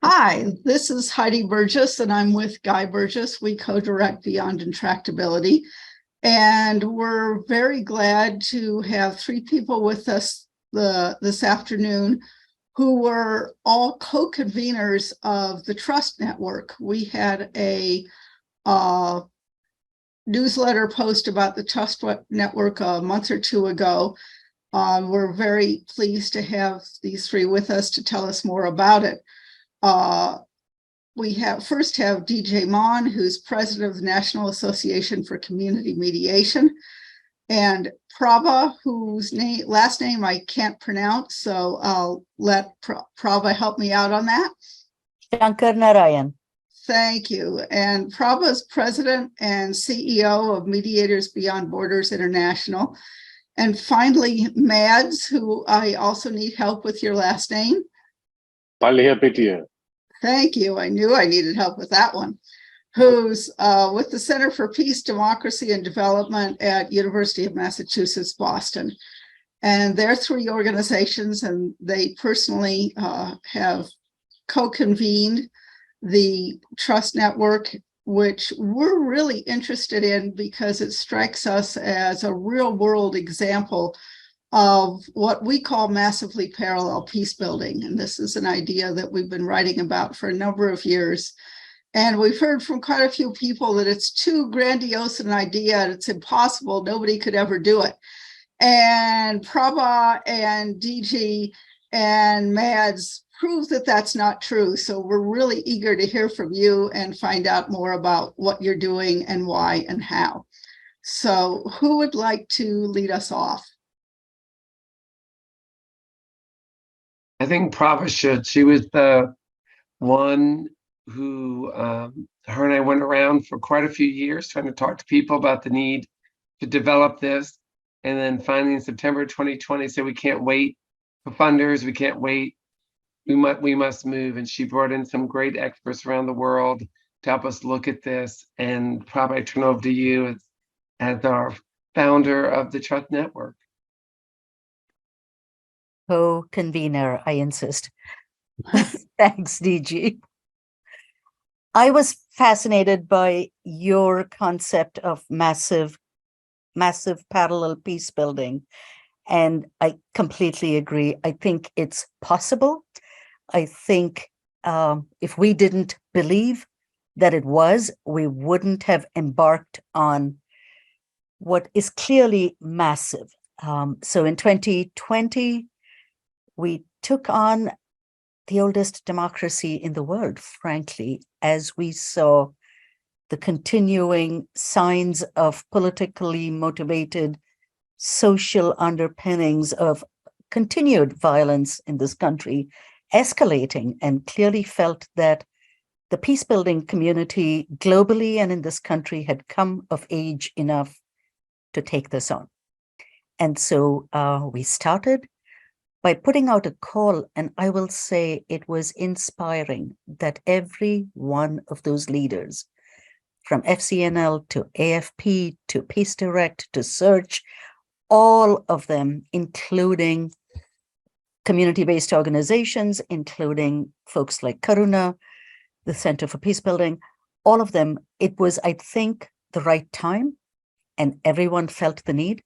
Hi, this is Heidi Burgess, and I'm with Guy Burgess. We co-direct Beyond Intractability, and we're very glad to have three people with us this afternoon who were all co-conveners of the Trust Network. We had a newsletter post about the Trust Network a month or two ago. We're very pleased to have these three with us to tell us more about it. We first have DJ Mawn, who's president of the National Association for Community Mediation, and Prabha, whose last name I can't pronounce, so I'll let Prabha help me out on that. Sankaranarayan. Thank you. And Prabha is president and CEO of Mediators Beyond Borders International. And finally, Mads, who I also need help with your last name. Palihapitiya. Thank you. I knew I needed help with that one. Who's with the Center for Peace, Democracy, and Development at University of Massachusetts, Boston. And they're three organizations, and they personally have co-convened the Trust Network, which we're really interested in because it strikes us as a real-world example of what we call massively parallel peace building. And this is an idea that we've been writing about for a number of years. And we've heard from quite a few people that it's too grandiose an idea and it's impossible. Nobody could ever do it. And Prabha and DG and Mads prove that that's not true. So we're really eager to hear from you and find out more about what you're doing and why and how. So who would like to lead us off? I think Prabha should. She was the one who, her and I went around for quite a few years trying to talk to people about the need to develop this. And then finally in September 2020 said, we can't wait for funders, we can't wait, we must move. And she brought in some great experts around the world to help us look at this. And Prabha, I turn over to you as our founder of the Trust Network. Co-convener, I insist. Thanks, DG. I was fascinated by your concept of massive parallel peace building. And I completely agree. I think it's possible. I think if we didn't believe that it was, we wouldn't have embarked on what is clearly massive. So in 2020, we took on the oldest democracy in the world, frankly, as we saw the continuing signs of politically motivated social underpinnings of continued violence in this country escalating, and clearly felt that the peace-building community globally and in this country had come of age enough to take this on. And so we started by putting out a call, and I will say it was inspiring that every one of those leaders, from FCNL to AFP to Peace Direct to Search, all of them, including community-based organizations, including folks like Karuna, the Center for Peace Building, all of them, it was, I think, the right time, and everyone felt the need,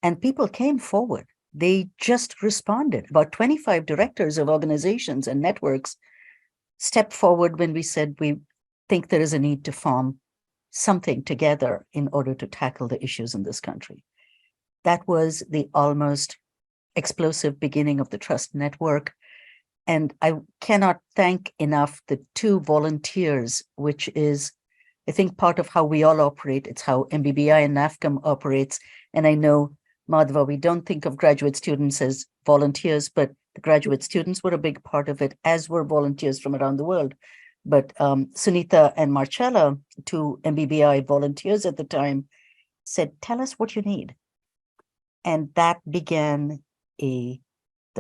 and people came forward. They just responded. About 25 directors of organizations and networks stepped forward when we said we think there is a need to form something together in order to tackle the issues in this country. That was the almost explosive beginning of the Trust Network. And I cannot thank enough the two volunteers, which is, I think, part of how we all operate. It's how MBBI and NAFCM operates. And I know, Madhawa, we don't think of graduate students as volunteers, but the graduate students were a big part of it, as were volunteers from around the world. But Sunita and Marcella, two MBBI volunteers at the time, said, tell us what you need. And that began the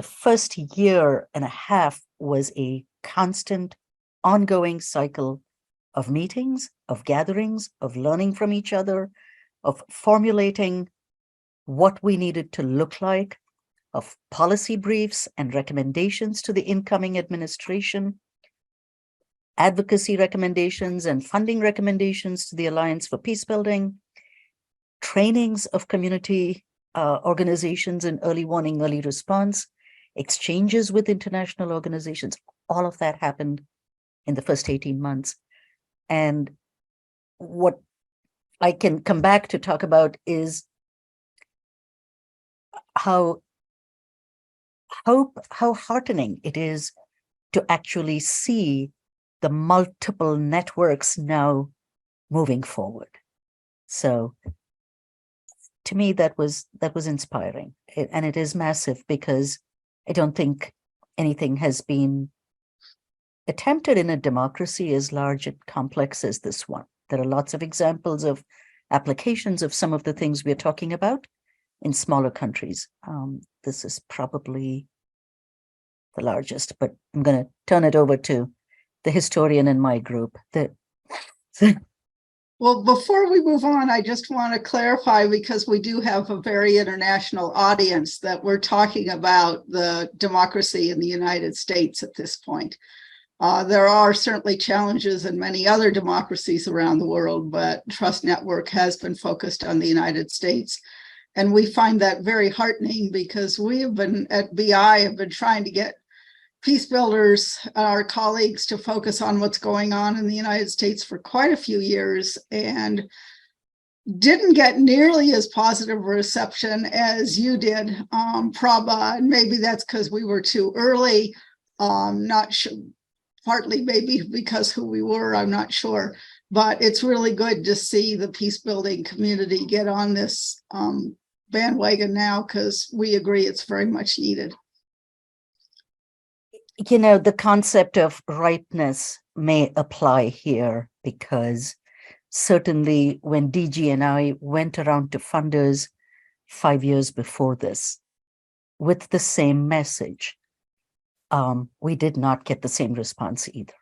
first year and a half was a constant, ongoing cycle of meetings, of gatherings, of learning from each other, of formulating what we needed to look like, of policy briefs and recommendations to the incoming administration, advocacy recommendations and funding recommendations to the Alliance for Peacebuilding, trainings of community organizations in early warning, early response, exchanges with international organizations. All of that happened in the first 18 months. And what I can come back to talk about is how heartening it is to actually see the multiple networks now moving forward. So to me, that was inspiring. And it is massive, because I don't think anything has been attempted in a democracy as large and complex as this one. There are lots of examples of applications of some of the things we're talking about in smaller countries. This is probably the largest, but I'm going to turn it over to the historian in my group. Well, before we move on, I just want to clarify, because we do have a very international audience, that we're talking about the democracy in the United States at this point. There are certainly challenges in many other democracies around the world, but Trust Network has been focused on the United States. And we find that very heartening, because we have been at BI have been trying to get peace builders, our colleagues, to focus on what's going on in the United States for quite a few years, and didn't get nearly as positive reception as you did, Prabha. And maybe that's because we were too early. Not sure, partly maybe because who we were, I'm not sure. But it's really good to see the peace building community get on this bandwagon now, because we agree it's very much needed. You know, the concept of ripeness may apply here, because certainly when DG and I went around to funders 5 years before this with the same message, we did not get the same response either.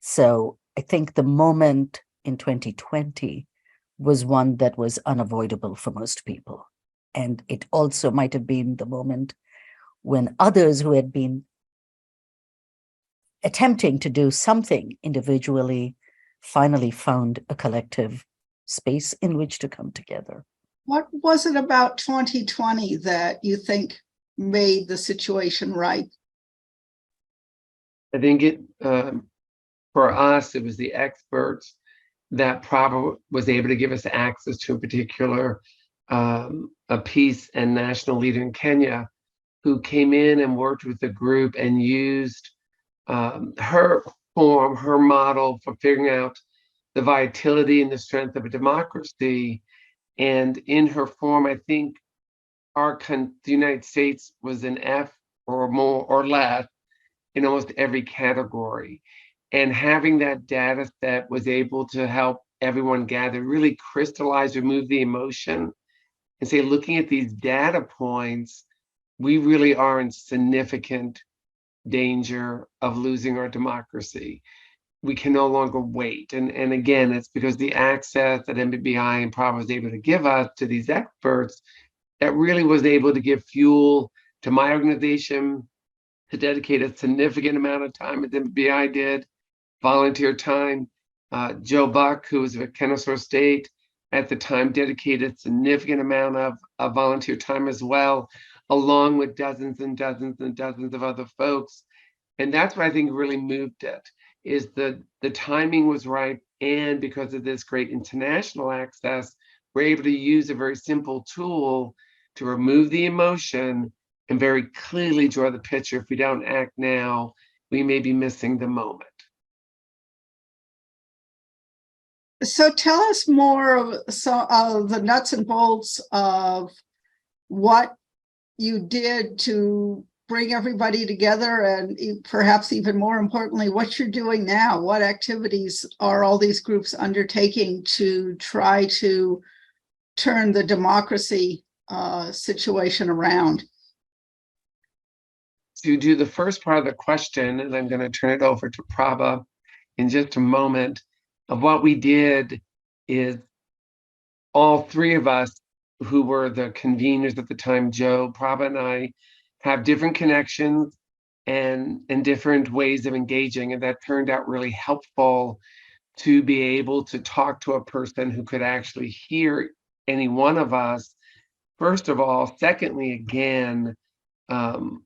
So I think the moment in 2020 was one that was unavoidable for most people. And it also might have been the moment when others who had been attempting to do something individually finally found a collective space in which to come together. What was it about 2020 that you think made the situation right? I think it, for us, it was the experts that Prabha was able to give us access to, a particular a peace and national leader in Kenya, who came in and worked with the group and used her form, her model for figuring out the vitality and the strength of a democracy. And in her form, I think the United States was an F or more or less in almost every category. And having that data set was able to help everyone gather, really crystallize, remove the emotion, and say, looking at these data points, we really are in significant danger of losing our democracy. We can no longer wait. And again, it's because the access that MBBI and Prabha was able to give us to these experts that really was able to give fuel to my organization to dedicate a significant amount of time, as MBBI did, volunteer time. Joe Buck, who was at Kennesaw State at the time, dedicated a significant amount of volunteer time as well, along with dozens and dozens and dozens of other folks. And that's what I think really moved it, is the timing was right. And because of this great international access, we're able to use a very simple tool to remove the emotion and very clearly draw the picture. If we don't act now, we may be missing the moment. So tell us more of the nuts and bolts of what you did to bring everybody together, and perhaps even more importantly, what you're doing now. What activities are all these groups undertaking to try to turn the democracy situation around? To do the first part of the question, and I'm going to turn it over to Prabha in just a moment, of what we did is all three of us who were the conveners at the time, Joe, Prabha, and I, have different connections and different ways of engaging. And that turned out really helpful to be able to talk to a person who could actually hear any one of us, first of all. Secondly, again,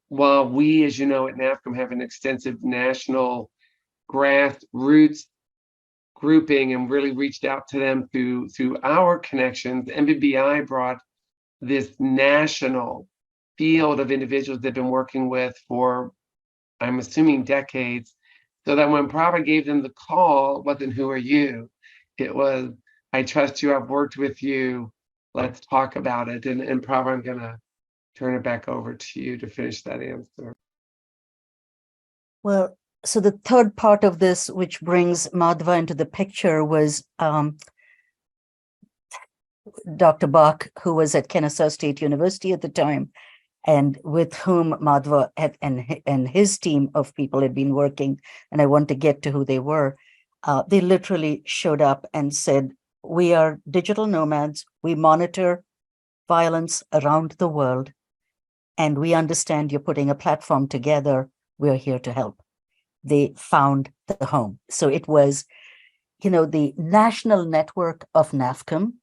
while we, as you know, at NAFCM have an extensive national grassroots grouping and really reached out to them through our connections, MBBI brought this national field of individuals they've been working with for, I'm assuming, decades. So that when Prabha gave them the call, it wasn't "who are you?" It was, "I trust you, I've worked with you, let's talk about it." And Prabha, I'm gonna turn it back over to you to finish that answer. Well, so the third part of this, which brings Madhva into the picture, was Dr. Bach, who was at Kennesaw State University at the time, and with whom Madhva and his team of people had been working. And I want to get to who they were. They literally showed up and said, "We are digital nomads. We monitor violence around the world. And we understand you're putting a platform together. We're here to help." They found the home. So it was, the national network of NAFCM,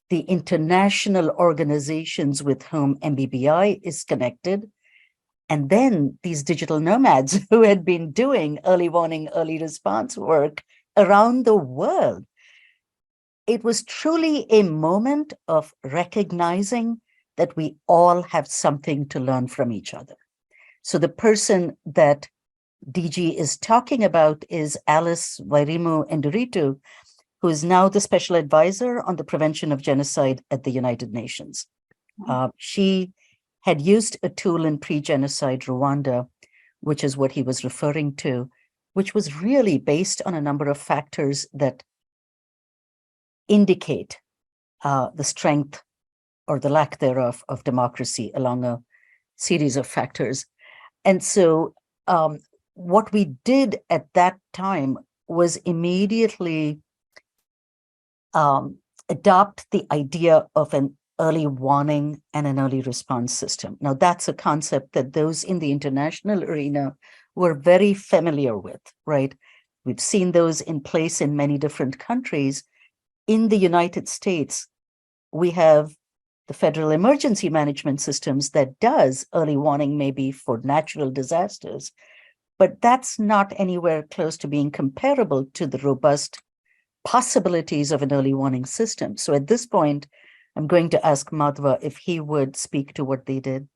the international organizations with whom MBBI is connected, and then these digital nomads who had been doing early warning, early response work around the world. It was truly a moment of recognizing that we all have something to learn from each other. So the person that DG is talking about is Alice Wairimu Enduritu, who is now the special advisor on the prevention of genocide at the United Nations. She had used a tool in pre-genocide Rwanda, which is what he was referring to, which was really based on a number of factors that indicate the strength or the lack thereof of democracy along a series of factors. And so what we did at that time was immediately adopt the idea of an early warning and an early response system. Now, that's a concept that those in the international arena were very familiar with, right? We've seen those in place in many different countries. In the United States, we have the federal emergency management systems that does early warning maybe for natural disasters, but that's not anywhere close to being comparable to the robust possibilities of an early warning system. So at this point, I'm going to ask Madhva if he would speak to what they did.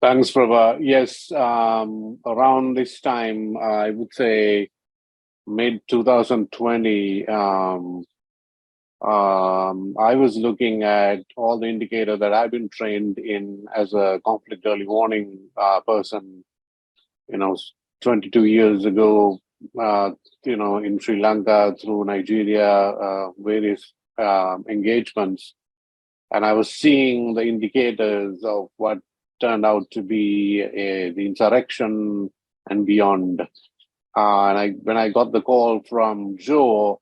Thanks, Prabha. Yes, around this time, I would say mid 2020, I was looking at all the indicators that I've been trained in as a conflict early warning person, 22 years ago, in Sri Lanka, through Nigeria, various engagements. And I was seeing the indicators of what turned out to be the insurrection and beyond. When I got the call from Joe,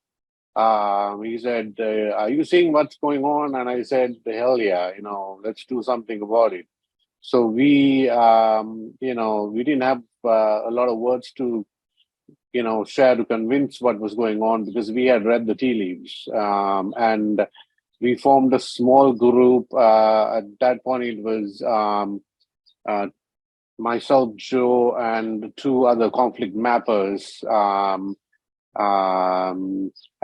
he said, "Are you seeing what's going on?" And I said, "Hell yeah, let's do something about it." So we didn't have a lot of words to, share to convince what was going on, because we had read the tea leaves. And we formed a small group. At that point, it was myself, Joe, and two other conflict mappers.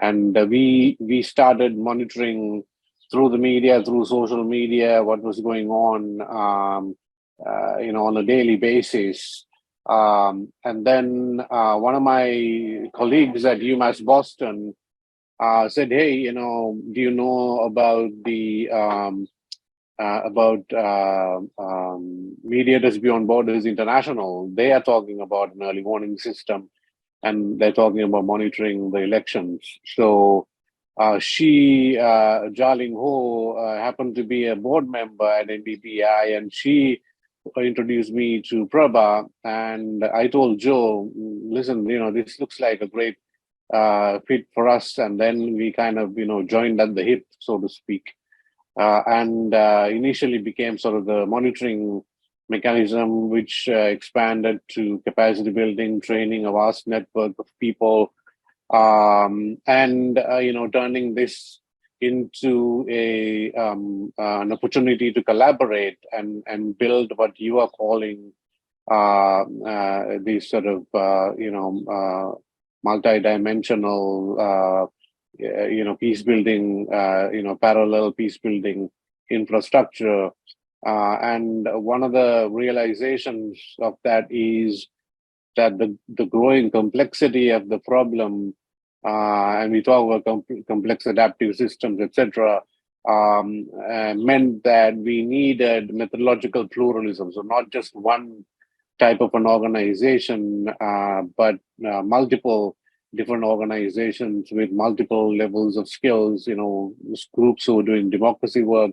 And we started monitoring through the media, through social media, what was going on, on a daily basis. And then one of my colleagues at UMass Boston said, "Hey, do you know about the Mediators Beyond Borders International? They are talking about an early warning system, and they're talking about monitoring the elections." So Jarling Ho, happened to be a board member at NBBI, and she introduced me to Prabha. And I told Joe, "Listen, this looks like a great fit for us." And then we kind of, joined at the hip, so to speak. And initially became sort of the monitoring mechanism, which expanded to capacity building, training a vast network of people, and turning this into an opportunity to collaborate and build what you are calling these sort of multi-dimensional peace building, parallel peace building infrastructure. And one of the realizations of that is that the growing complexity of the problem, and we talk about complex adaptive systems, etc., meant that we needed methodological pluralism. So not just one type of an organization, but multiple different organizations with multiple levels of skills, groups who were doing democracy work,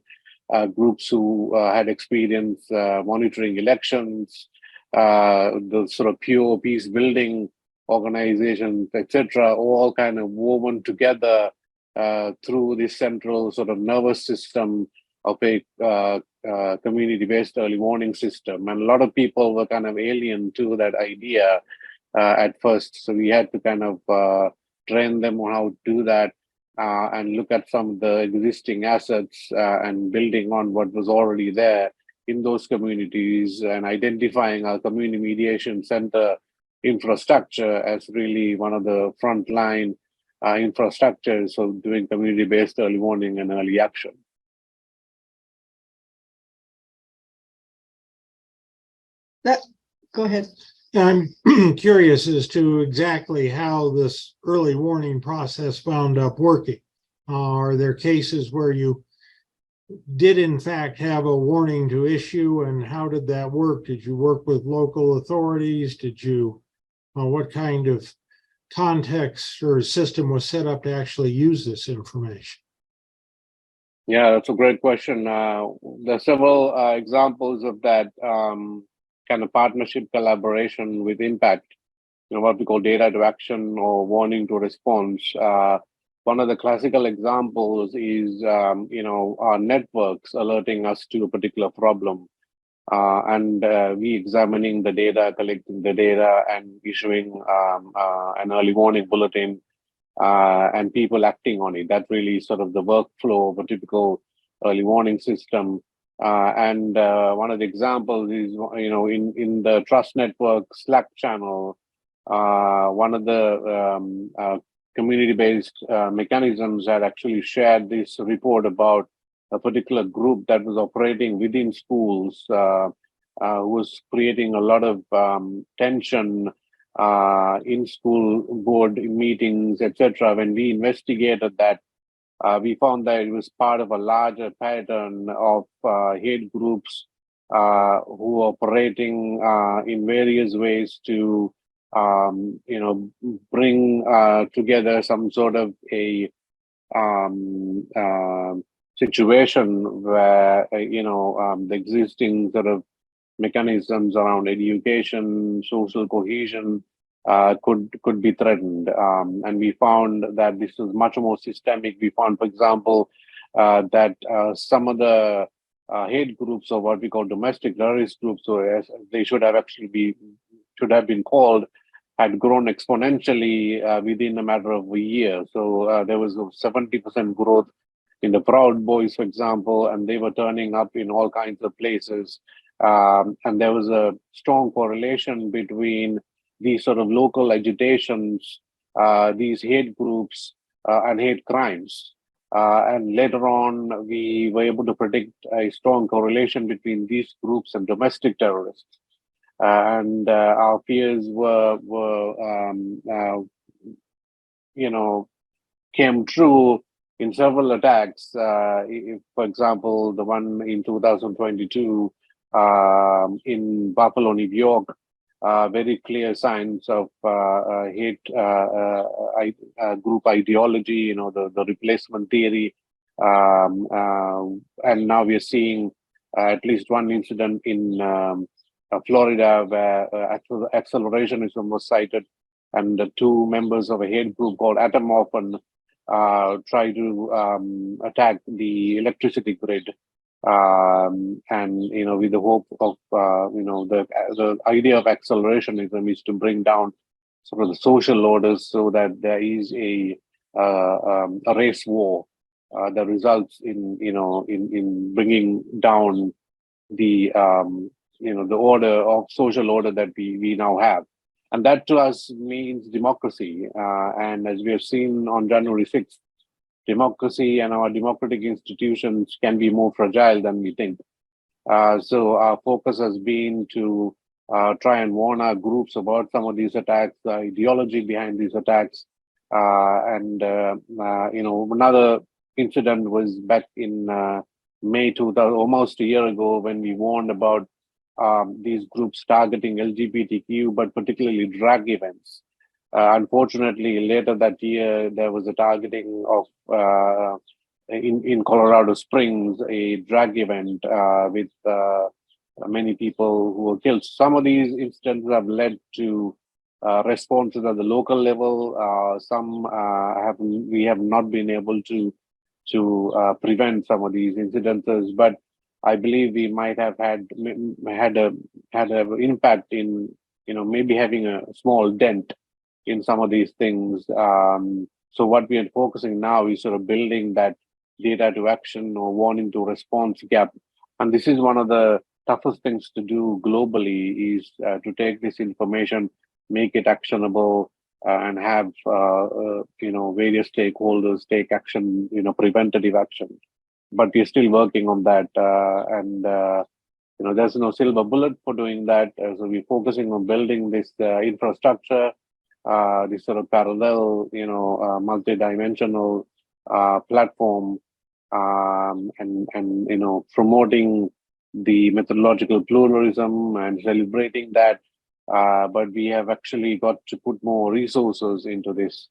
groups who had experience monitoring elections, the sort of pure peace building organizations, etc., all kind of woven together through this central sort of nervous system of a community-based early warning system. And a lot of people were kind of alien to that idea at first. So we had to kind of train them on how to do that and look at some of the existing assets and building on what was already there in those communities and identifying our community mediation center infrastructure as really one of the frontline infrastructures of doing community-based early warning and early action. Go ahead. I'm curious as to exactly how this early warning process wound up working. Are there cases where you did in fact have a warning to issue, and how did that work? Did you work with local authorities? Did you, what kind of context or system was set up to actually use this information? Yeah, that's a great question. There are several examples of that kind of partnership collaboration with impact, what we call data to action or warning to response. One of the classical examples is, our networks alerting us to a particular problem, and we examining the data, collecting the data, and issuing an early warning bulletin, and people acting on it. That really sort of the workflow of a typical early warning system. And one of the examples is, in the Trust Network Slack channel, one of the community-based mechanisms had actually shared this report about a particular group that was operating within schools, who was creating a lot of tension in school board meetings, etc. When we investigated that, we found that it was part of a larger pattern of hate groups who are operating in various ways to, bring together some sort of a situation where, the existing sort of mechanisms around education, social cohesion, could be threatened, and we found that this is much more systemic. We found, for example, that some of the hate groups, or what we call domestic terrorist groups, or as they should have been called, had grown exponentially within a matter of a year. So there was a 70% growth in the Proud Boys, for example, and they were turning up in all kinds of places. And there was a strong correlation between these sort of local agitations, these hate groups, and hate crimes. And later on, we were able to predict a strong correlation between these groups and domestic terrorists. And our fears came true in several attacks. For example, the one in 2022 in Buffalo, New York, very clear signs of hate group ideology, the replacement theory. And now we are seeing at least one incident in Florida where accelerationism was cited, and the two members of a hate group called Atomorphin try to attack the electricity grid And with the hope of the idea of accelerationism is to bring down sort of the social orders so that there is a race war that results in bringing down the the order of social order that we now have. And that to us means democracy. And as we have seen on January 6th, democracy and our democratic institutions can be more fragile than we think. So our focus has been to try and warn our groups about some of these attacks, the ideology behind these attacks. Another incident was back in May 2000, almost a year ago, when we warned about these groups targeting LGBTQ, but particularly drag events. Unfortunately, later that year, there was a targeting of in Colorado Springs, a drag event with many people who were killed. Some of these incidents have led to responses at the local level. Some we have not been able to prevent some of these incidences, but I believe we might have had an impact in maybe having a small dent in some of these things. So what we are focusing now is sort of building that data to action or warning to response gap. And this is one of the toughest things to do globally, is to take this information, make it actionable, and have various stakeholders take action, preventative action. But we're still working on that, and there's no silver bullet for doing that. So we're focusing on building this infrastructure, this sort of parallel, multi-dimensional platform, and promoting the methodological pluralism and celebrating that. But we have actually got to put more resources into this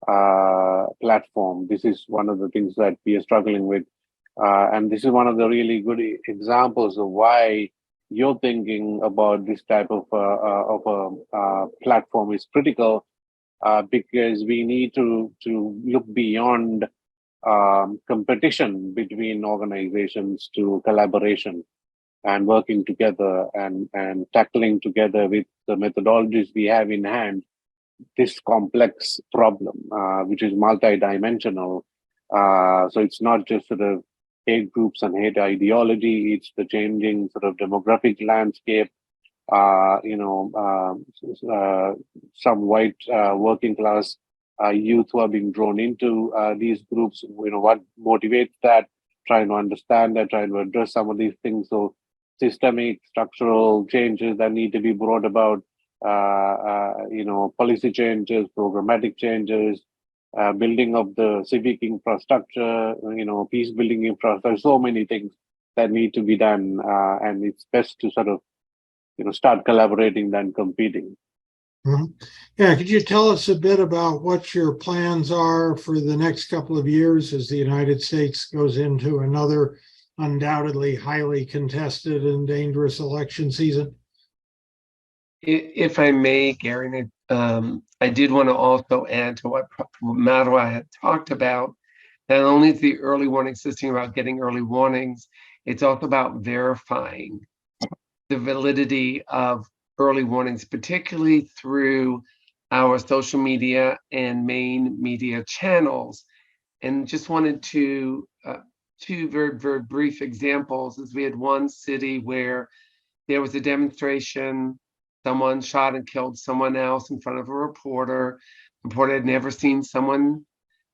platform. This is one of the things that we are struggling with. And this is one of the really good examples of why your thinking about this type of a platform is critical, because we need to look beyond competition between organizations to collaboration and working together and tackling together with the methodologies we have in hand this complex problem, which is multidimensional. So it's not just sort of hate groups and hate ideology, it's the changing sort of demographic landscape, some white working class youth who are being drawn into these groups, what motivates that, trying to understand that, trying to address some of these things. So systemic structural changes that need to be brought about, policy changes, programmatic changes, building of the civic infrastructure, peace building infrastructure, so many things that need to be done. And it's best to sort of, start collaborating than competing. Mhm. Yeah, could you tell us a bit about what your plans are for the next couple of years as the United States goes into another undoubtedly highly contested and dangerous election season? If I may, Gary, I did want to also add to what Madhawa had talked about. Not only is the early warning system about getting early warnings, it's also about verifying the validity of early warnings, particularly through our social media and main media channels. And just wanted to two very, very brief examples, as we had one city where there was a demonstration, someone shot and killed someone else in front of a reporter. The reporter had never seen someone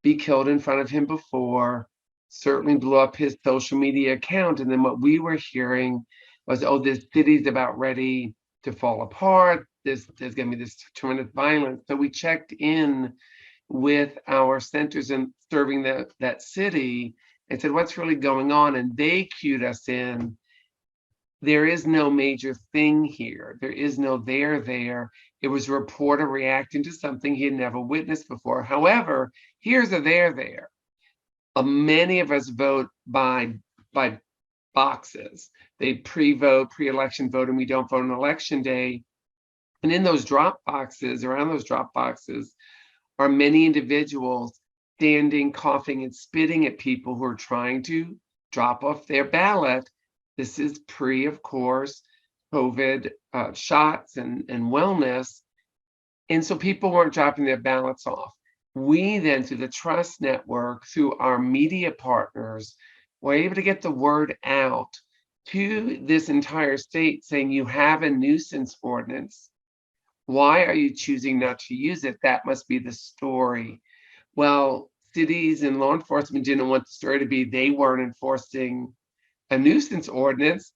be killed in front of him before, certainly blew up his social media account. And then what we were hearing was, oh, this city's about ready to fall apart. There's going to be this tremendous violence. So we checked in with our centers and serving that city and said, what's really going on? And they cued us in. There is no major thing here. There is no there. It was a reporter reacting to something he had never witnessed before. However, here's a there. Many of us vote by boxes. They pre-election vote, and we don't vote on election day. And in those drop boxes, around those drop boxes, are many individuals standing, coughing, and spitting at people who are trying to drop off their ballot. This is pre, of course, COVID shots and wellness. And so people weren't dropping their ballots off. We then, through the Trust Network, through our media partners, were able to get the word out to this entire state saying, you have a nuisance ordinance. Why are you choosing not to use it? That must be the story. Well, cities and law enforcement didn't want the story to be they weren't enforcing a nuisance ordinance.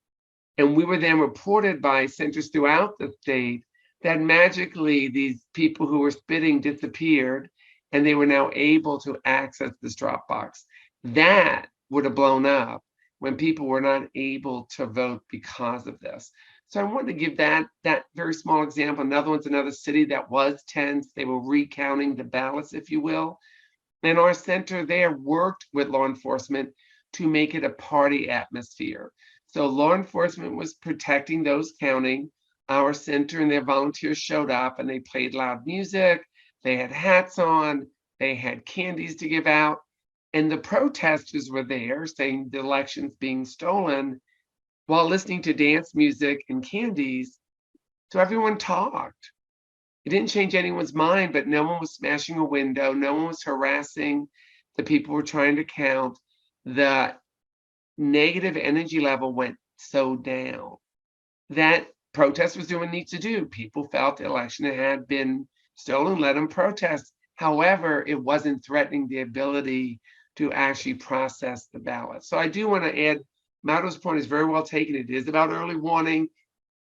And we were then reported by centers throughout the state that magically these people who were spitting disappeared and they were now able to access this drop box. That would have blown up when people were not able to vote because of this. So I wanted to give that very small example. Another one's another city that was tense. They were recounting the ballots, if you will. And our center there worked with law enforcement to make it a party atmosphere. So law enforcement was protecting those counting. Our center and their volunteers showed up and they played loud music. They had hats on. They had candies to give out. And the protesters were there saying the election's being stolen while listening to dance music and candies. So everyone talked. It didn't change anyone's mind, but no one was smashing a window. No one was harassing the people who were trying to count. The negative energy level went so down that protest was doing what it needs to do. People felt the election had been stolen, let them protest. However, it wasn't threatening the ability to actually process the ballot. So I do want to add, Madhawa's point is very well taken. It is about early warning.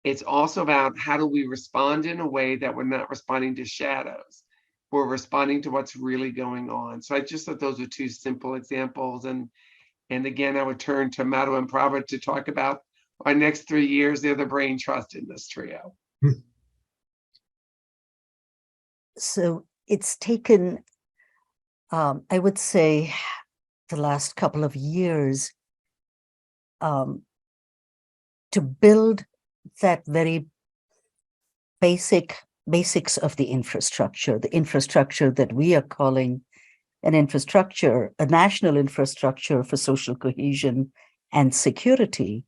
It's also about how do we respond in a way that we're not responding to shadows. We're responding to what's really going on. So I just thought those are two simple examples. And again, I would turn to Madhawa and Prabha to talk about our next 3 years. They're the brain trust in this trio. So it's taken, I would say, the last couple of years to build that very basics of the infrastructure that we are calling an infrastructure, a national infrastructure for social cohesion and security.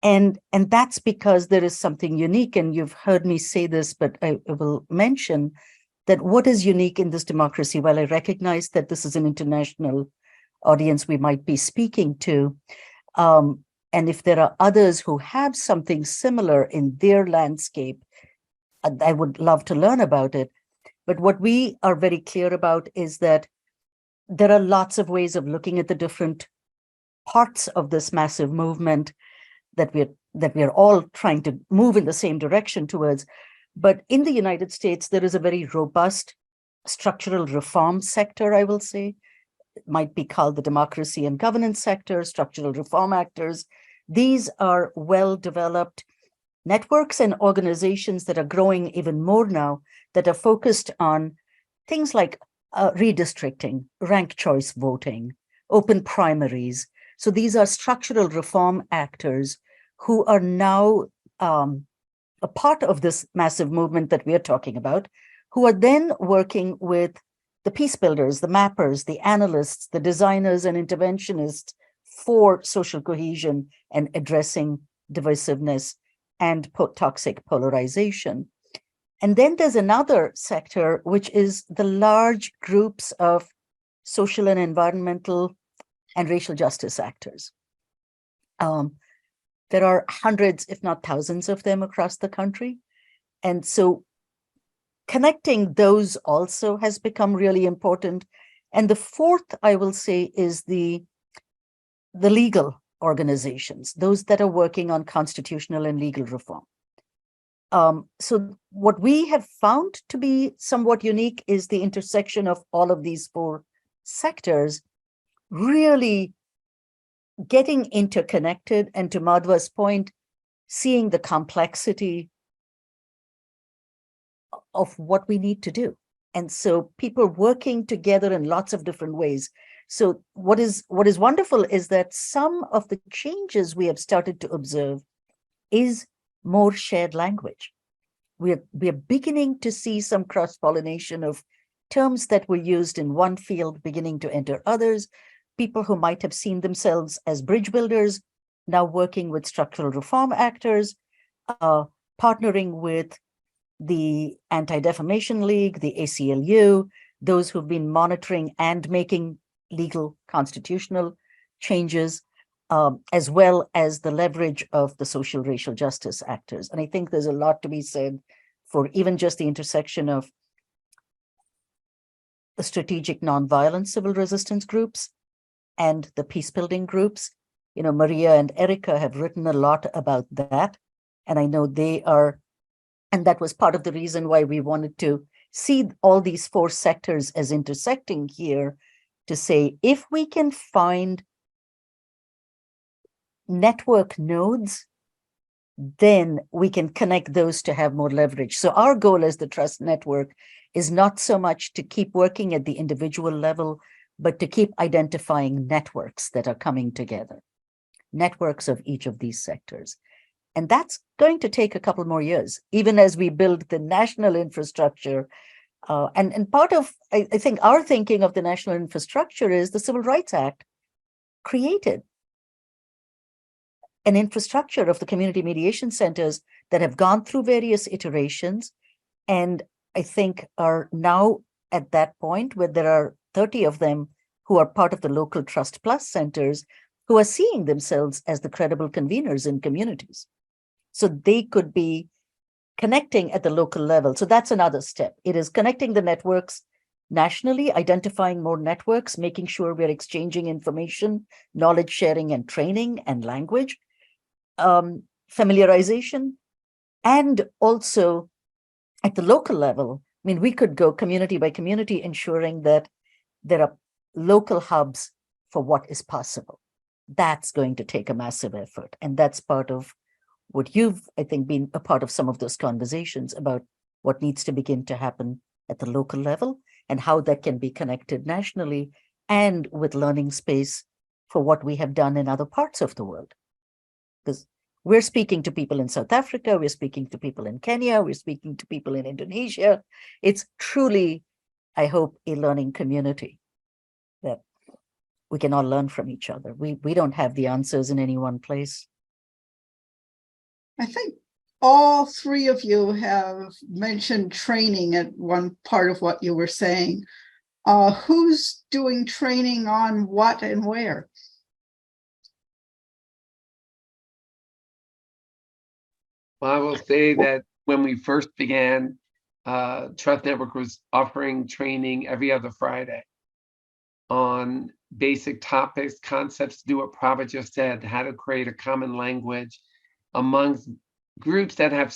And that's because there is something unique, and you've heard me say this, but I will mention that what is unique in this democracy, while I recognize that this is an international audience we might be speaking to, and if there are others who have something similar in their landscape, I would love to learn about it. But what we are very clear about is that there are lots of ways of looking at the different parts of this massive movement that we're all trying to move in the same direction towards. But in the United States, there is a very robust structural reform sector, I will say. It might be called the democracy and governance sector, structural reform actors. These are well-developed networks and organizations that are growing even more now, that are focused on things like redistricting, ranked choice voting, open primaries. So these are structural reform actors who are now a part of this massive movement that we are talking about, who are then working with the peace builders, the mappers, the analysts, the designers and interventionists for social cohesion and addressing divisiveness and toxic polarization. And then there's another sector, which is the large groups of social and environmental and racial justice actors. There are hundreds, if not thousands of them across the country. And so connecting those also has become really important. And the fourth, I will say, is the legal organizations, those that are working on constitutional and legal reform. So what we have found to be somewhat unique is the intersection of all of these four sectors really getting interconnected, and to Madhawa's point, seeing the complexity of what we need to do. And so people working together in lots of different ways. So what is wonderful is that some of the changes we have started to observe is more shared language. We are beginning to see some cross-pollination of terms that were used in one field beginning to enter others. people who might have seen themselves as bridge builders, now working with structural reform actors, partnering with the Anti-Defamation League, the ACLU, those who've been monitoring and making legal constitutional changes, as well as the leverage of the social racial justice actors. And I think there's a lot to be said for even just the intersection of the strategic nonviolent civil resistance groups and the peace building groups. You know, Maria and Erica have written a lot about that. And I know they are, and that was part of the reason why we wanted to see all these four sectors as intersecting here, to say, if we can find network nodes, then we can connect those to have more leverage. So our goal as the Trust Network is not so much to keep working at the individual level, but to keep identifying networks that are coming together, networks of each of these sectors. And that's going to take a couple more years, even as we build the national infrastructure. And part of, I think, our thinking of the national infrastructure is the Civil Rights Act created an infrastructure of the community mediation centers that have gone through various iterations, and I think are now at that point where there are 30 of them who are part of the local Trust Plus centers, who are seeing themselves as the credible conveners in communities. So they could be connecting at the local level. So that's another step. It is connecting the networks nationally, identifying more networks, making sure we're exchanging information, knowledge sharing and training and language, familiarization, and also at the local level. I mean, we could go community by community, ensuring that there are local hubs for what is possible. That's going to take a massive effort. And that's part of what you've, I think, been a part of some of those conversations about what needs to begin to happen at the local level and how that can be connected nationally and with learning space for what we have done in other parts of the world. Because we're speaking to people in South Africa, we're speaking to people in Kenya, we're speaking to people in Indonesia. It's truly, I hope, a learning community that we can all learn from each other. We don't have the answers in any one place. I think all three of you have mentioned training at one part of what you were saying. Who's doing training on what and where? Well, I will say that when we first began, Trust Network was offering training every other Friday on basic topics, concepts to do what Prabha just said, how to create a common language amongst groups that have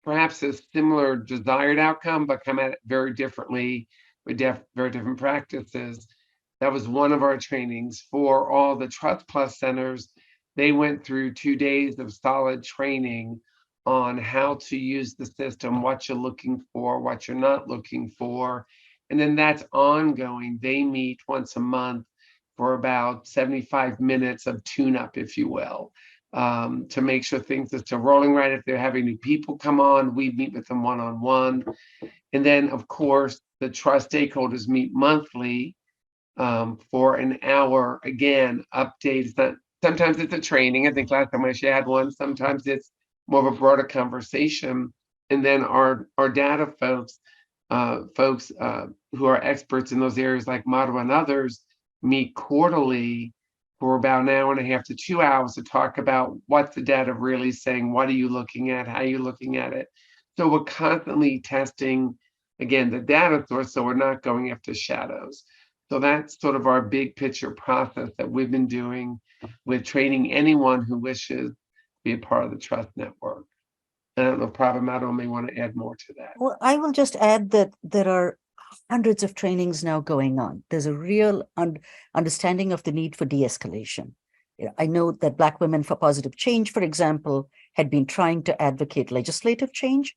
perhaps a similar desired outcome, but come at it very differently with very different practices. That was one of our trainings. For all the Trust Plus centers, they went through 2 days of solid training on how to use the system, what you're looking for, what you're not looking for. And then that's ongoing. They meet once a month for about 75 minutes of tune-up, if you will, to make sure things are still rolling right. If they're having new people come on, we meet with them one-on-one. And then, of course, the Trust stakeholders meet monthly for an hour. Again, updates. Sometimes it's a training. I think last time I actually had one. Sometimes it's more of a broader conversation. And then our data folks who are experts in those areas like Madhawa and others meet quarterly for about an hour and a half to 2 hours to talk about what the data really saying, what are you looking at, how are you looking at it. So we're constantly testing, again, the data source, so we're not going after shadows. So that's sort of our big picture process that we've been doing with training anyone who wishes to be a part of the Trust Network. I don't know, Prabha, Madhawa may want to add more to that. Well, I will just add that there are hundreds of trainings now going on. There's a real understanding of the need for de-escalation. I know that Black Women for Positive Change, for example, had been trying to advocate legislative change.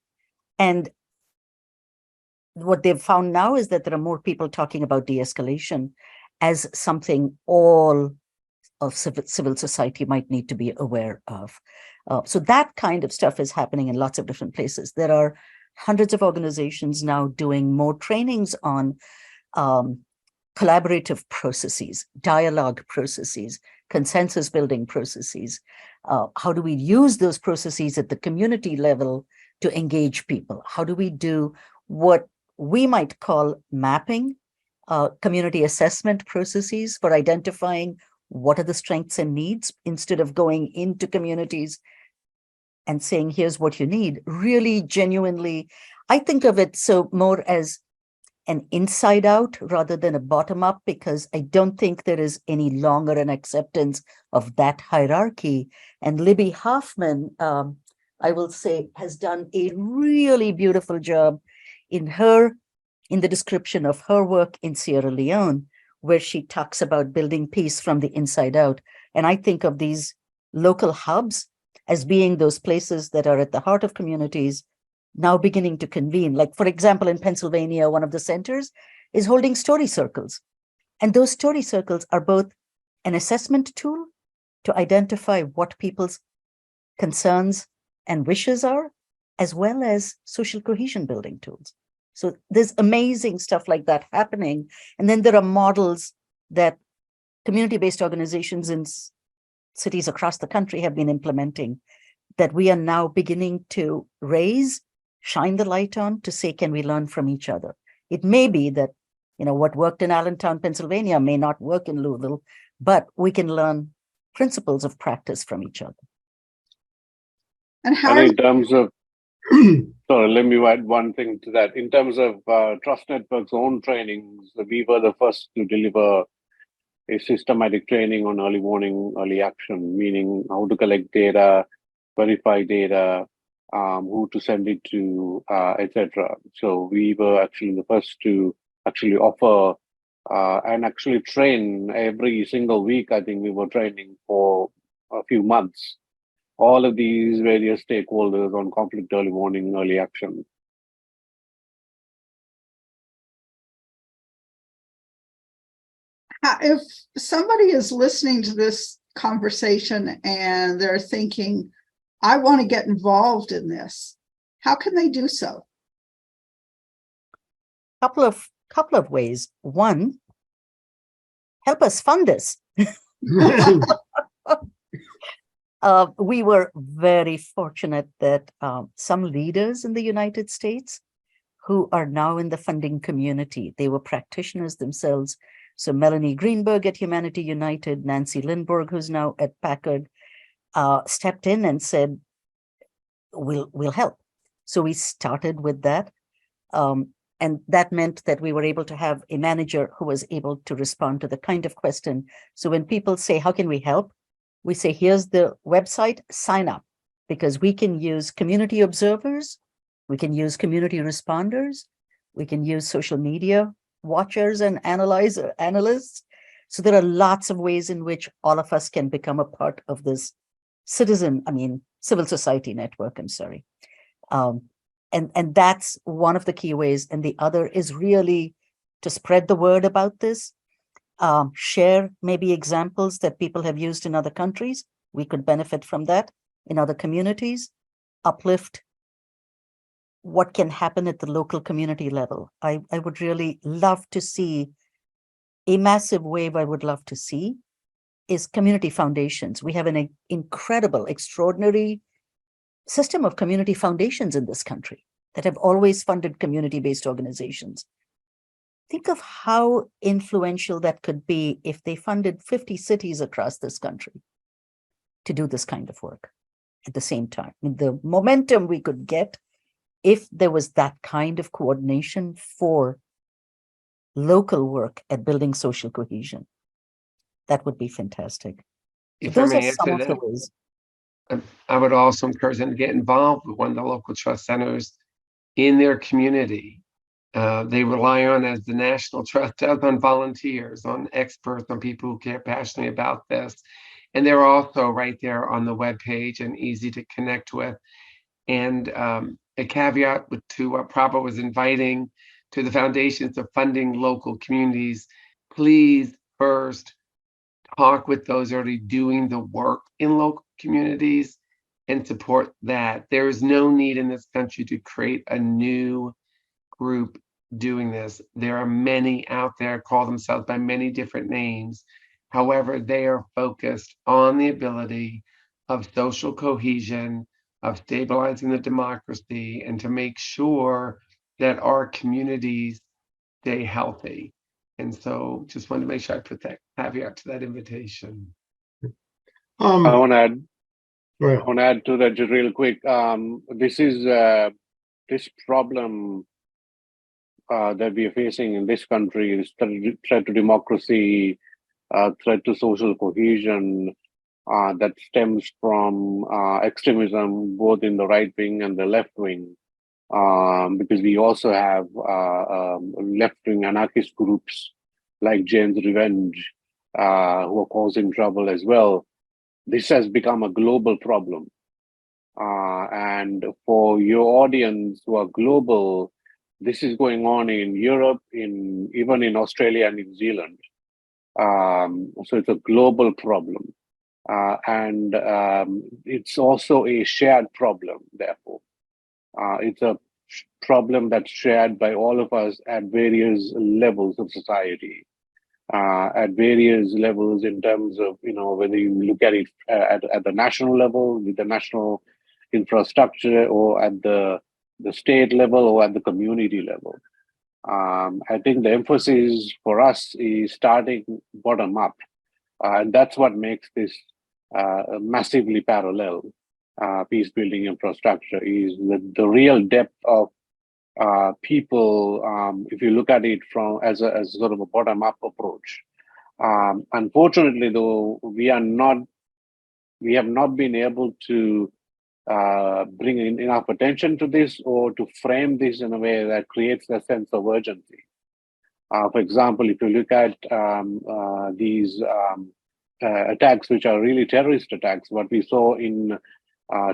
And what they've found now is that there are more people talking about de-escalation as something all of civil society might need to be aware of. So that kind of stuff is happening in lots of different places. There are hundreds of organizations now doing more trainings on collaborative processes, dialogue processes, consensus building processes. How do we use those processes at the community level to engage people? How do we do what we might call mapping, community assessment processes for identifying what are the strengths and needs instead of going into communities and saying, here's what you need. Really, genuinely, I think of it so more as an inside out rather than a bottom up, because I don't think there is any longer an acceptance of that hierarchy. And Libby Hoffman, I will say, has done a really beautiful job in the description of her work in Sierra Leone, where she talks about building peace from the inside out. And I think of these local hubs as being those places that are at the heart of communities, now beginning to convene. Like, for example, in Pennsylvania, one of the centers is holding story circles. And those story circles are both an assessment tool to identify what people's concerns and wishes are, as well as social cohesion building tools. So there's amazing stuff like that happening. And then there are models that community-based organizations in cities across the country have been implementing that we are now beginning to raise, shine the light on to say, can we learn from each other? It may be that, what worked in Allentown, Pennsylvania may not work in Louisville, but we can learn principles of practice from each other. And how And in terms of, sorry, let me add one thing to that. In terms of Trust Network's own trainings, we were the first to deliver a systematic training on early warning, early action, meaning how to collect data, verify data, who to send it to, etc. So we were actually the first to actually offer and actually train every single week. I think we were training for a few months all of these various stakeholders on conflict early warning, early action. If somebody is listening to this conversation and they're thinking, I want to get involved in this, how can they do so? Couple of ways. One, help us fund this. We were very fortunate that some leaders in the United States who are now in the funding community, they were practitioners themselves. So Melanie Greenberg at Humanity United, Nancy Lindbergh, who's now at Packard, stepped in and said, we'll help. So we started with that. And that meant that we were able to have a manager who was able to respond to the kind of question. So when people say, how can we help? We say, here's the website, sign up, because we can use community observers, we can use community responders, we can use social media watchers and analysts. So there are lots of ways in which all of us can become a part of this civil society network, I'm sorry. And that's one of the key ways. And the other is really to spread the word about this, share maybe examples that people have used in other countries. We could benefit from that in other communities, uplift what can happen at the local community level. I would really love to see a massive wave. I would love to see is community foundations. We have an incredible, extraordinary system of community foundations in this country that have always funded community-based organizations. Think of how influential that could be if they funded 50 cities across this country to do this kind of work at the same time. I mean, the momentum we could get if there was that kind of coordination for local work at building social cohesion, that would be fantastic. If So I those are may add some to of the that, ways. I would also encourage them to get involved with one of the local trust centers in their community. They rely on, as the national trust does, on volunteers, on experts, on people who care passionately about this. And they're also right there on the webpage and easy to connect with. And a caveat to what Prabha was inviting to the foundations of funding local communities, please first talk with those already doing the work in local communities and support that. There is no need in this country to create a new group doing this. There are many out there call themselves by many different names. However, they are focused on the ability of social cohesion, of stabilizing the democracy, and to make sure that our communities stay healthy. And so just wanted to make sure I put that caveat to that invitation. I want to add. Go I ahead. want to add to that just real quick. This problem that we are facing in this country is threat to democracy, threat to social cohesion, that stems from extremism, both in the right wing and the left wing. Because we also have left-wing anarchist groups like Jane's Revenge, who are causing trouble as well. This has become a global problem. And for your audience who are global, this is going on in Europe, even in Australia and New Zealand. So it's a global problem. And it's also a shared problem, therefore. It's a problem that's shared by all of us at various levels of society, at various levels in terms of, whether you look at it at the national level with the national infrastructure, or at the state level, or at the community level. I think the emphasis for us is starting bottom up. And that's what makes this massively parallel peace building infrastructure, is the real depth of people, if you look at it from as sort of a bottom up approach. Unfortunately, though, we have not been able to bring in enough attention to this, or to frame this in a way that creates a sense of urgency. For example, if you look at these attacks, which are really terrorist attacks, what we saw in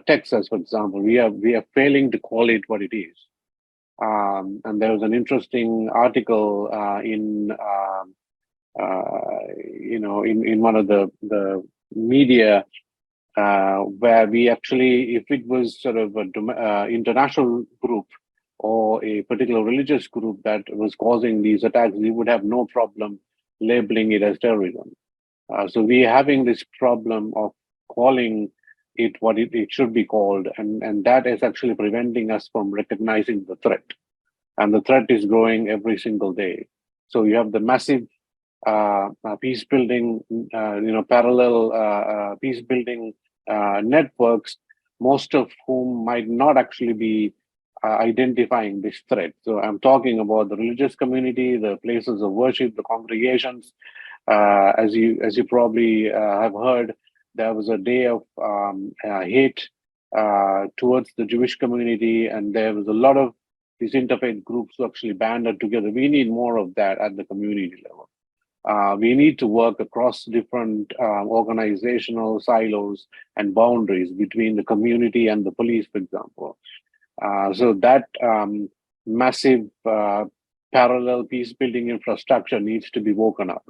Texas, for example, we are failing to call it what it is. And there was an interesting article in one of the media, where we actually, if it was sort of an international group or a particular religious group that was causing these attacks, we would have no problem labeling it as terrorism. So we're having this problem of calling it what it should be called, and that is actually preventing us from recognizing the threat. And the threat is growing every single day. So you have the massive peace building, parallel peace building networks, most of whom might not actually be identifying this threat. So I'm talking about the religious community, the places of worship, the congregations. As you probably have heard, there was a day of hate towards the Jewish community, and there was a lot of these interfaith groups who actually banded together. We need more of that at the community level. We need to work across different organizational silos and boundaries between the community and the police, for example. So that massive parallel peace building infrastructure needs to be woken up.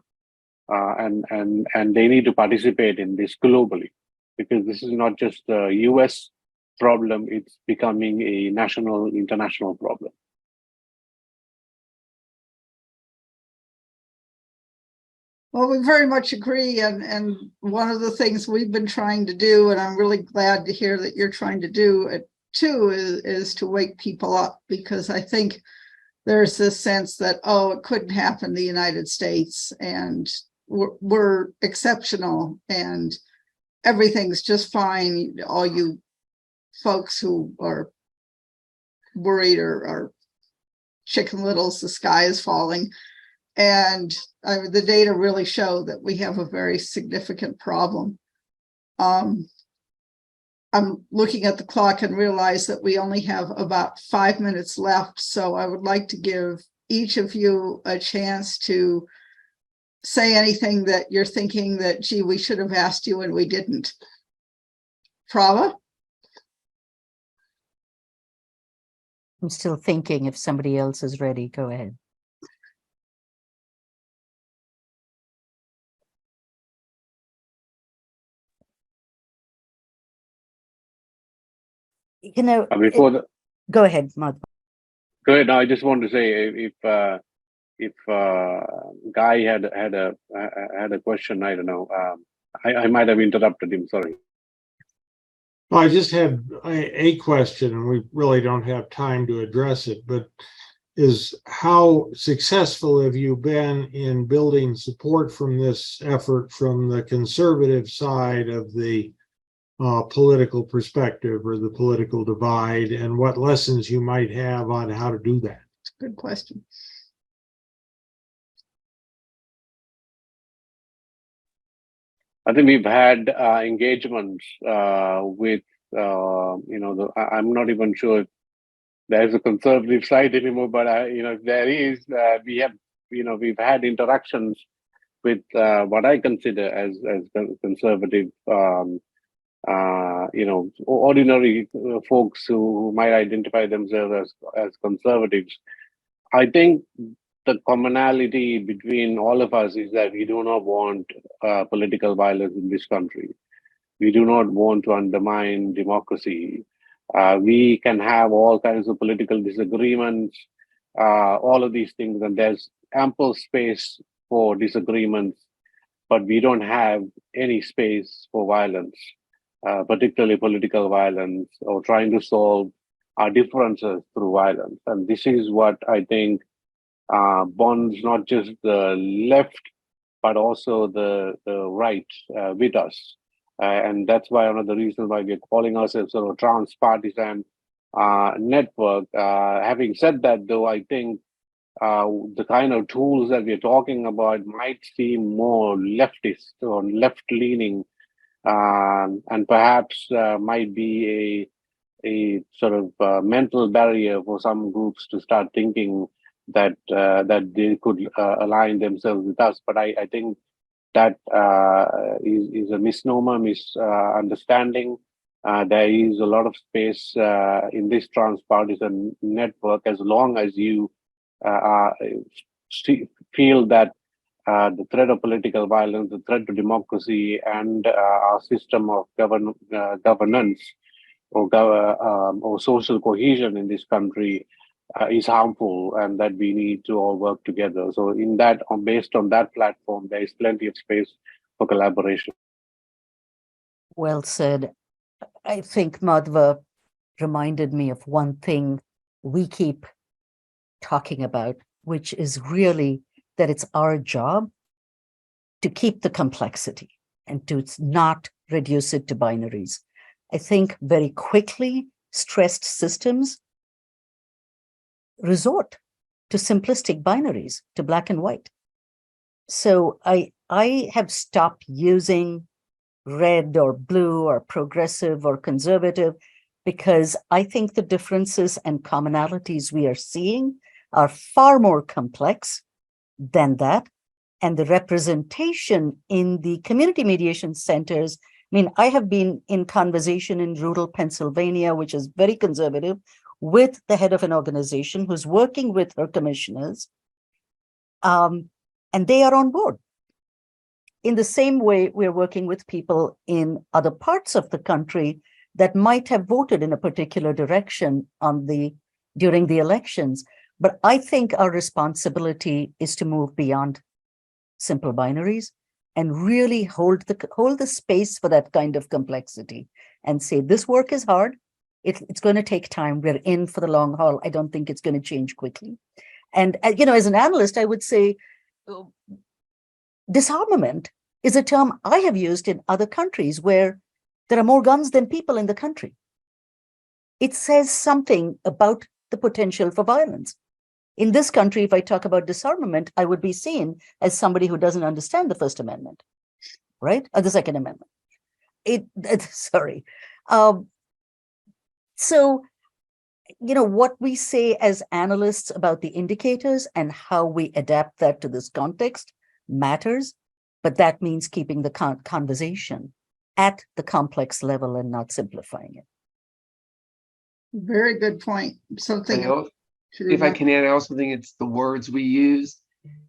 And they need to participate in this globally, because this is not just a US problem, it's becoming a national, international problem. Well, we very much agree. And one of the things we've been trying to do, and I'm really glad to hear that you're trying to do it too, is to wake people up, because I think there's this sense that, oh, it couldn't happen in the United States, and we're exceptional and everything's just fine. All you folks who are worried are chicken littles, the sky is falling. And the data really show that we have a very significant problem. I'm looking at the clock and realize that we only have about 5 minutes left. So I would like to give each of you a chance to say anything that you're thinking that, gee, we should have asked you and we didn't. Prabha? I'm still thinking. If somebody else is ready, go ahead. Before the Go ahead, Madhawa. Go ahead. No, I just want to say if Guy had a question, I don't know. I might have interrupted him. Sorry. I just had a question, and we really don't have time to address it, but is how successful have you been in building support from this effort from the conservative side of the political perspective or the political divide, and what lessons you might have on how to do that? Good question. I think we've had engagements with, I'm not even sure if there's a conservative side anymore, but if there is, we've had interactions with what I consider as conservative, ordinary folks who might identify themselves as conservatives. I think the commonality between all of us is that we do not want political violence in this country. We do not want to undermine democracy. We can have all kinds of political disagreements, all of these things, and there's ample space for disagreements, but we don't have any space for violence, particularly political violence or trying to solve our differences through violence. And this is what I think bonds not just the left, but also the right with us. And that's why one of the reasons why we're calling ourselves sort of transpartisan network. Having said that, though, I think the kind of tools that we're talking about might seem more leftist or left-leaning, and perhaps might be a sort of mental barrier for some groups to start thinking that they could align themselves with us. But I think that is a misnomer, misunderstanding. There is a lot of space in this transpartisan network as long as you feel that the threat of political violence, the threat to democracy, and our system of governance or social cohesion in this country is harmful, and that we need to all work together. So in that, based on that platform, there is plenty of space for collaboration. Well said. I think Madhva reminded me of one thing we keep talking about, which is really that it's our job to keep the complexity and to not reduce it to binaries. I think very quickly stressed systems resort to simplistic binaries, to black and white. So I have stopped using red or blue or progressive or conservative, because I think the differences and commonalities we are seeing are far more complex than that. And the representation in the community mediation centers, I mean, I have been in conversation in rural Pennsylvania, which is very conservative, with the head of an organization who's working with her commissioners, and they are on board. In the same way, we're working with people in other parts of the country that might have voted in a particular direction during the elections. But I think our responsibility is to move beyond simple binaries and really hold the space for that kind of complexity and say, this work is hard. It's going to take time. We're in for the long haul. I don't think it's going to change quickly. And, as an analyst, I would say disarmament is a term I have used in other countries where there are more guns than people in the country. It says something about the potential for violence. In this country, if I talk about disarmament, I would be seen as somebody who doesn't understand the First Amendment, right? Or the Second Amendment. Sorry. So, what we say as analysts about the indicators and how we adapt that to this context matters, but that means keeping the conversation at the complex level and not simplifying it. Very good point. Something. If I can add, I also think it's the words we use.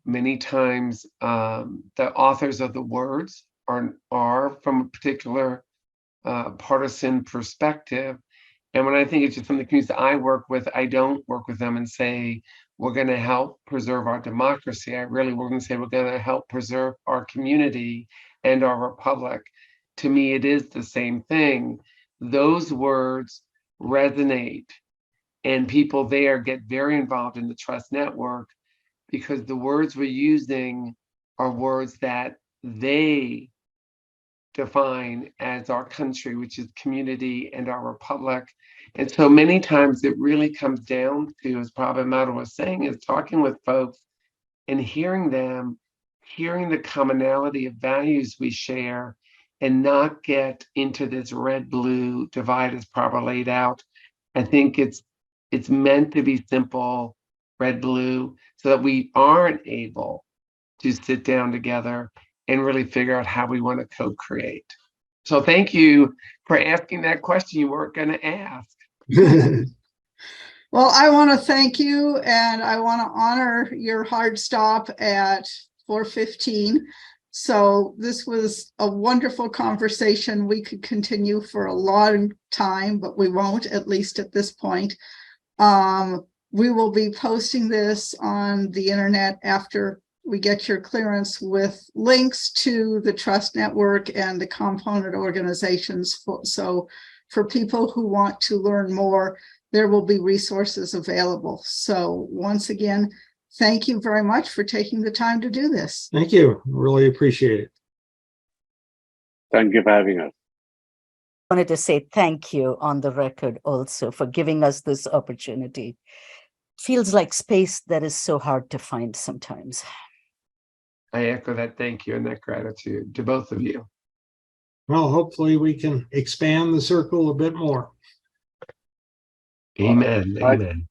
Many times the authors of the words are from a particular partisan perspective, And when I think it's just from the communities that I work with, I don't work with them and say, we're going to help preserve our democracy. I really we're going to say we're going to help preserve our community and our republic. To me, it is the same thing. Those words resonate, and people there get very involved in the trust network because the words we're using are words that they define as our country, which is community and our republic. And so many times it really comes down to, as Prabha and Madhawa was saying, is talking with folks and hearing them, hearing the commonality of values we share, and not get into this red-blue divide as Prabha laid out. I think it's meant to be simple, red-blue, so that we aren't able to sit down together and really figure out how we want to co-create. So thank you for asking that question you weren't going to ask. Well, I want to thank you, and I want to honor your hard stop at 4:15. So this was a wonderful conversation. We could continue for a long time, but we won't, at least at this point. We will be posting this on the internet after we get your clearance with links to the trust network and the component organizations. So for people who want to learn more, there will be resources available. So once again, thank you very much for taking the time to do this. Thank you. Really appreciate it. Thank you for having us. I wanted to say thank you on the record also for giving us this opportunity. Feels like space that is so hard to find sometimes. I echo that thank you and that gratitude to both of you. Well, hopefully we can expand the circle a bit more. Amen. I- Amen.